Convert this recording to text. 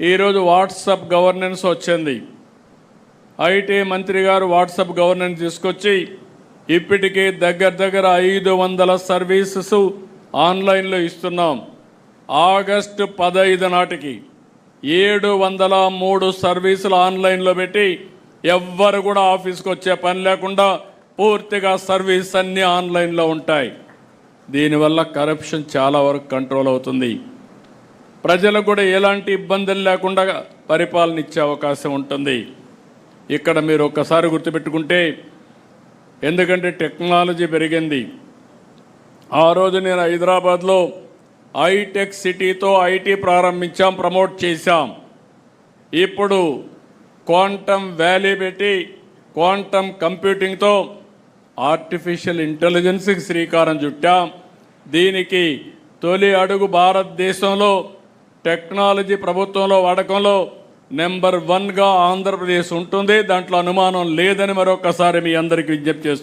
ఈరోజు WhatsApp governance వచ్చింది. IT మంత్రి గారు వాట్సాప్ గవర్నెన్స్ తీసుకొచ్చి ఇప్పటికే దగ్గర 500 సర్వీసెస్ ఆన్లైన్లో ఇస్తున్నాం. ఆగస్టు 15 నాటికి 703 సర్వీసులు ఆన్లైన్లో పెట్టి ఎవ్వరు కూడా ఆఫీస్కి వచ్చే పని లేకుండా పూర్తిగా సర్వీస్ అన్నీ ఆన్లైన్లో ఉంటాయి. దీనివల్ల కరప్షన్ చాలా వరకు కంట్రోల్ అవుతుంది. ప్రజలకు కూడా ఎలాంటి ఇబ్బందులు లేకుండా పరిపాలన ఇచ్చే అవకాశం ఉంటుంది. ఇక్కడ మీరు ఒక్కసారి గుర్తుపెట్టుకుంటే, ఎందుకంటే టెక్నాలజీ పెరిగింది. ఆ రోజు నేను హైదరాబాద్లో హైటెక్ సిటీతో ఐటీ ప్రారంభించాం, ప్రమోట్ చేశాం. ఇప్పుడు క్వాంటమ్ వ్యాలీ పెట్టి క్వాంటమ్ కంప్యూటింగ్తో ఆర్టిఫిషియల్ ఇంటెలిజెన్స్కి శ్రీకారం చుట్టాం. దీనికి తొలి అడుగు భారతదేశంలో టెక్నాలజీ ప్రభుత్వంలో వాడకంలో నెంబర్ 1గా ఆంధ్రప్రదేశ్ ఉంటుంది. దాంట్లో అనుమానం లేదని మరొకసారి మీ అందరికీ విజ్ఞప్తి చేస్తున్నాను.